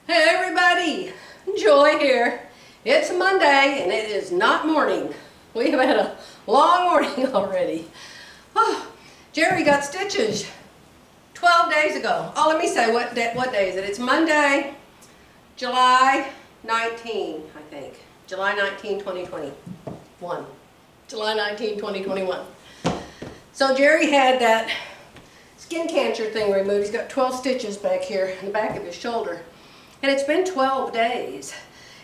Hey everybody, Joy here. It's Monday and it is not morning. We have had a long morning already. Oh, Jerry got stitches 12 days ago. Oh, let me say what day is it? It's Monday, July 19, I think. July 19, 2021. July 19, 2021. So Jerry had that skin cancer thing removed. He's got 12 stitches back here in the back of his shoulder. And it's been 12 days.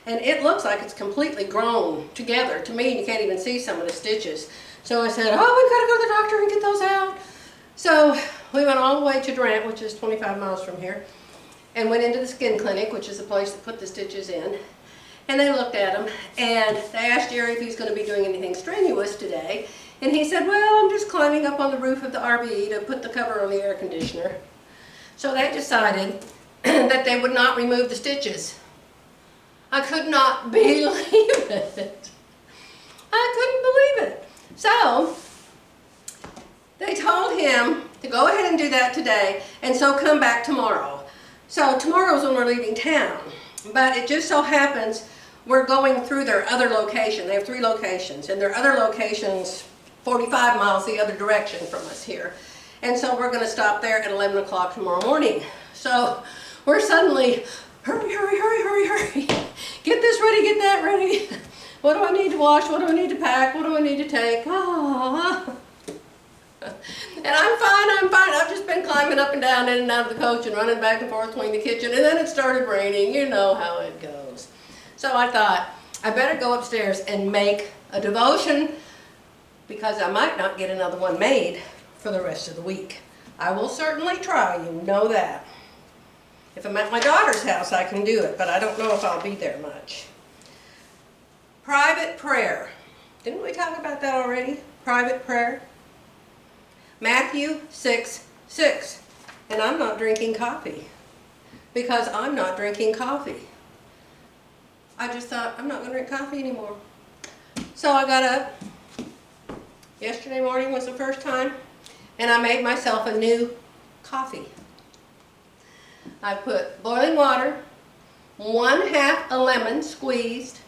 And it looks like it's completely grown together. To me, you can't even see some of the stitches. So I said, oh, we've got to go to the doctor and get those out. So we went all the way to Durant, which is 25 miles from here, and went into the skin clinic, which is the place to put the stitches in. And they looked at them, and they asked Jerry if he's going to be doing anything strenuous today. And he said, well, I'm just climbing up on the roof of the RV to put the cover on the air conditioner. So they decided that they would not remove the stitches. I could not believe it. I couldn't believe it. So they told him to go ahead and do that today and so come back tomorrow. So tomorrow's when we're leaving town. But it just so happens we're going through their other location. They have 3 locations, and their other location's 45 miles the other direction from us here. And so we're going to stop there at 11 o'clock tomorrow morning. So we're suddenly, hurry, hurry, hurry, hurry, hurry. Get this ready, get that ready. What do I need to wash? What do I need to pack? What do I need to take? Oh. And I'm fine. I've just been climbing up and down in and out of the coach and running back and forth between the kitchen, and then it started raining. You know how it goes. So I thought, I better go upstairs and make a devotion because I might not get another one made for the rest of the week. I will certainly try, you know that. If I'm at my daughter's house, I can do it, but I don't know if I'll be there much. Private prayer. Didn't we talk about that already? Private prayer. Matthew 6:6. And I'm not drinking coffee because I'm not drinking coffee. I just thought, I'm not going to drink coffee anymore. So I got up. Yesterday morning was the first time, and I made myself a new coffee. I put boiling water, 1/2 a lemon squeezed,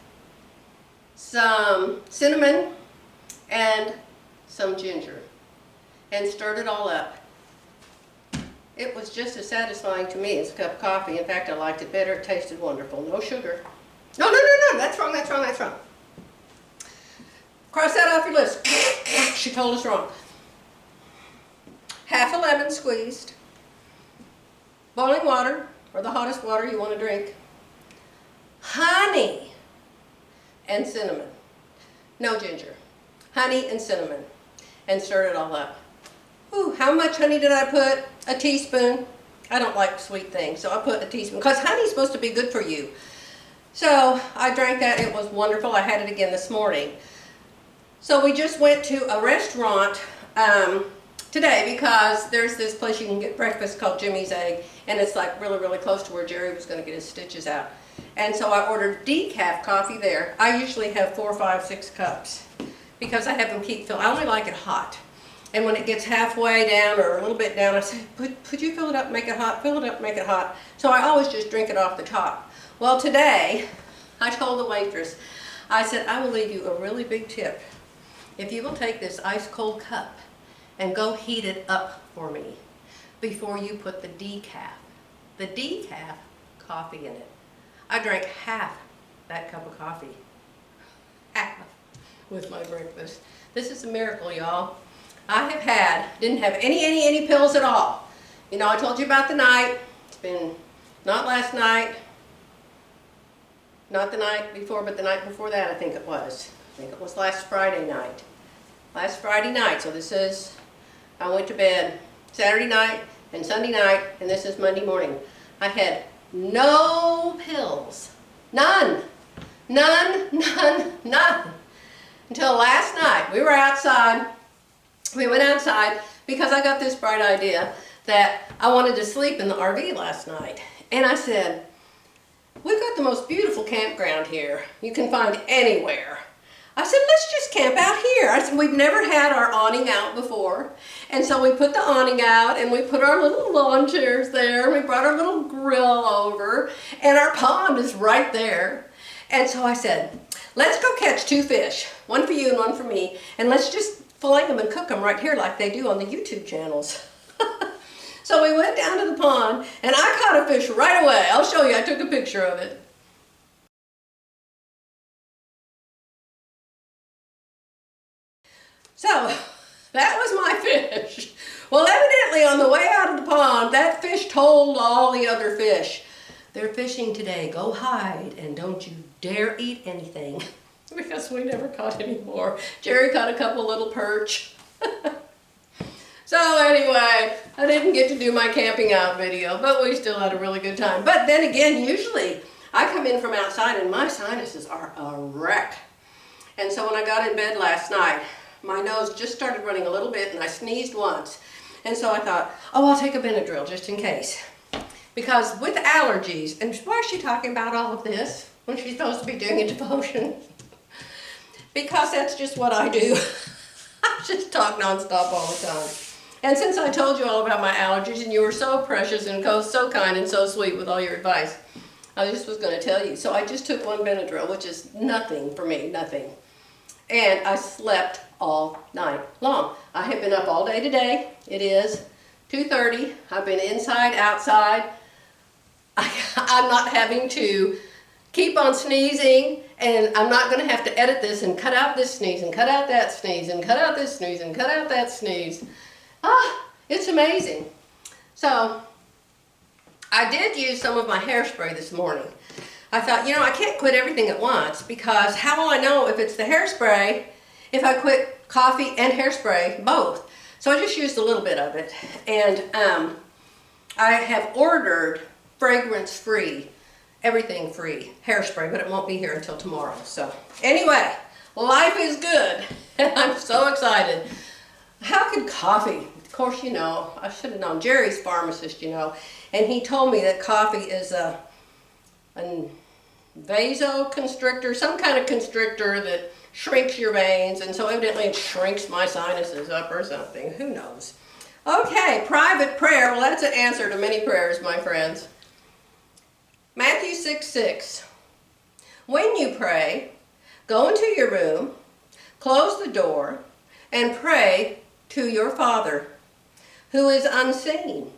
some cinnamon, and some ginger, and stirred it all up. It was just as satisfying to me as a cup of coffee. In fact, I liked it better. It tasted wonderful. No sugar. No, that's wrong. Cross that off your list. She told us wrong. 1/2 a lemon squeezed, boiling water, or the hottest water you want to drink, honey, and cinnamon. No ginger. Honey and cinnamon. And stir it all up. Ooh, how much honey did I put? A teaspoon. I don't like sweet things, so I put a teaspoon, because honey's supposed to be good for you. So I drank that. It was wonderful. I had it again this morning. So we just went to a restaurant today because there's this place you can get breakfast called Jimmy's Egg, and it's like really, really close to where Jerry was going to get his stitches out. And so I ordered decaf coffee there. I usually have 4, 5, 6 cups because I have them keep filled. I only like it hot. And when it gets halfway down or a little bit down, I say, could you fill it up and make it hot? Fill it up and make it hot. So I always just drink it off the top. Well, today, I told the waitress, I said, I will leave you a really big tip if you will take this ice cold cup and go heat it up for me before you put the decaf coffee in it. I drank half that cup of coffee, half, with my breakfast. This is a miracle, y'all. Didn't have any pills at all. You know, I told you about the night. It's been, not last night, not the night before, but the night before that, I think it was. I think it was last Friday night. Last Friday night, so this is, I went to bed Saturday night and Sunday night, and this is Monday morning. I had no pills. None. Until last night. We were outside. We went outside because I got this bright idea that I wanted to sleep in the RV last night. And I said, we've got the most beautiful campground here you can find anywhere. I said, let's just camp out here. I said, we've never had our awning out before. And so we put the awning out and we put our little lawn chairs there. And we brought our little grill over and our pond is right there. And so I said, let's go catch 2 fish, one for you and one for me. And let's just fillet them and cook them right here like they do on the YouTube channels. So we went down to the pond and I caught a fish right away. I'll show you, I took a picture of it. So that was my fish. Well, evidently on the way out of the pond, that fish told all the other fish, they're fishing today, go hide and don't you dare eat anything. Because we never caught any more. Jerry caught a couple little perch. So anyway, I didn't get to do my camping out video, but we still had a really good time. But then again, usually I come in from outside and my sinuses are a wreck. And so when I got in bed last night, my nose just started running a little bit and I sneezed once. And so I thought, oh, I'll take a Benadryl just in case. Because with allergies, and why is she talking about all of this when she's supposed to be doing a devotion? Because that's just what I do. I just talk nonstop all the time. And since I told you all about my allergies and you were so precious and so kind and so sweet with all your advice, I just was going to tell you. So I just took one Benadryl, which is nothing for me, nothing. And I slept all night long. I have been up all day today. It is 2:30. I've been inside, outside. I'm not having to keep on sneezing, and I'm not going to have to edit this and cut out this sneeze and cut out that sneeze and cut out this sneeze and cut out that sneeze. It's amazing. So I did use some of my hairspray this morning. I thought, you know, I can't quit everything at once because how will I know if it's the hairspray if I quit coffee and hairspray both? So I just used a little bit of it, and I have ordered fragrance-free, everything-free hairspray, but it won't be here until tomorrow. So anyway, life is good, and I'm so excited. How could coffee? Of course, you know, I should have known. Jerry's pharmacist, you know, and he told me that coffee is a vasoconstrictor, some kind of constrictor that shrinks your veins, and so evidently it shrinks my sinuses up or something. Who knows? Okay, private prayer. Well, that's an answer to many prayers, my friends. Matthew 6:6. When you pray, go into your room, close the door, and pray to your Father, who is unseen.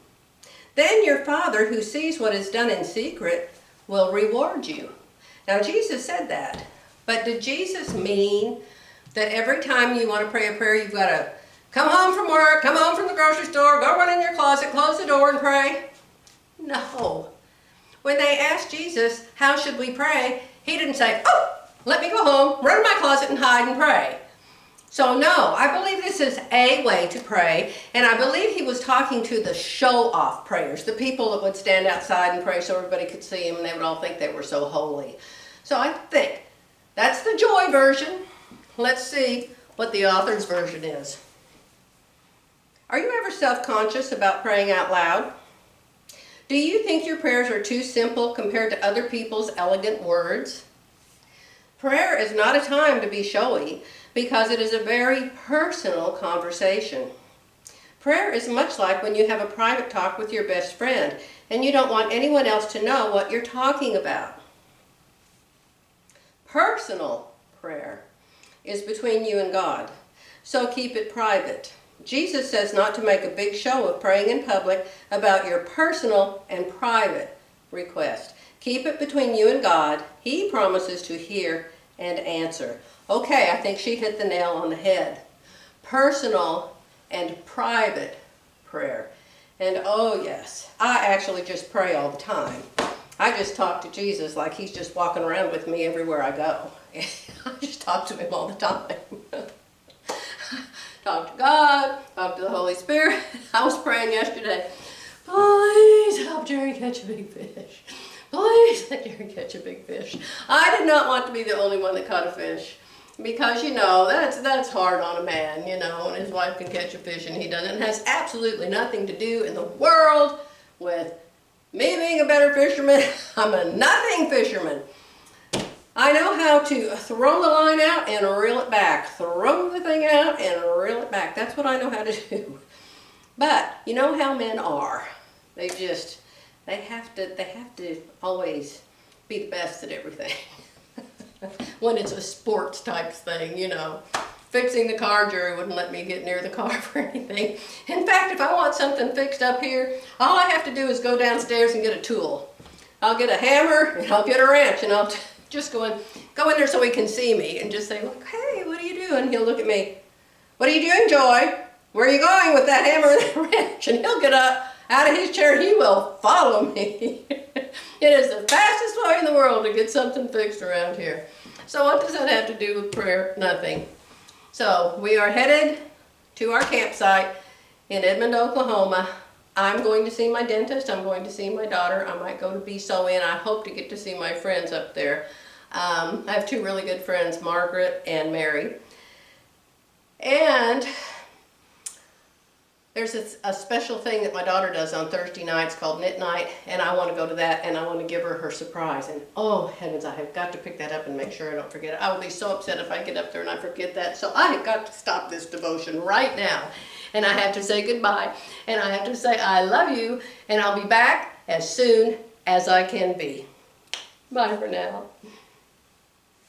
Then your Father, who sees what is done in secret, will reward you. Now, Jesus said that, but did Jesus mean that every time you want to pray a prayer, you've got to come home from work, come home from the grocery store, go run in your closet, close the door and pray? No. When they asked Jesus, how should we pray? He didn't say, oh, let me go home, run in my closet and hide and pray. So no, I believe this is a way to pray, and I believe he was talking to the show-off prayers, the people that would stand outside and pray so everybody could see him and they would all think they were so holy. So I think that's the joy version. Let's see what the author's version is. Are you ever self-conscious about praying out loud? Do you think your prayers are too simple compared to other people's elegant words? Prayer is not a time to be showy because it is a very personal conversation. Prayer is much like when you have a private talk with your best friend and you don't want anyone else to know what you're talking about. Personal prayer is between you and God, so keep it private. Jesus says not to make a big show of praying in public about your personal and private request. Keep it between you and God. He promises to hear and answer. Okay, I think she hit the nail on the head. Personal and private prayer. And oh yes, I actually just pray all the time. I just talk to Jesus like he's just walking around with me everywhere I go. I just talk to him all the time. Talk to God, talk to the Holy Spirit. I was praying yesterday, please help Jerry catch a big fish. Please let Jerry catch a big fish. I did not want to be the only one that caught a fish. Because, you know, that's hard on a man, you know, when his wife can catch a fish and he doesn't. It has absolutely nothing to do in the world with me being a better fisherman. I'm a nothing fisherman. I know how to throw the line out and reel it back. Throw the thing out and reel it back. That's what I know how to do. But you know how men are. They have to always be the best at everything. When it's a sports type thing, you know. Fixing the car, Jerry wouldn't let me get near the car for anything. In fact, if I want something fixed up here, all I have to do is go downstairs and get a tool. I'll get a hammer and I'll get a wrench and I'll just go in there so he can see me and just say, look, hey, what are you doing? He'll look at me. What are you doing, Joy? Where are you going with that hammer and that wrench? And he'll get up out of his chair. He will follow me. It is the fastest way in the world to get something fixed around here. So what does that have to do with prayer? Nothing. So we are headed to our campsite in Edmond, Oklahoma. I'm going to see my dentist. I'm going to see my daughter. I might go to Be So In. I hope to get to see my friends up there. I have two really good friends, Margaret and Mary. And there's a special thing that my daughter does on Thursday nights called Knit Night, and I want to go to that, and I want to give her surprise. And oh heavens, I have got to pick that up and make sure I don't forget it. I will be so upset if I get up there and I forget that. So I have got to stop this devotion right now, and I have to say goodbye, and I have to say I love you, and I'll be back as soon as I can be. Bye for now.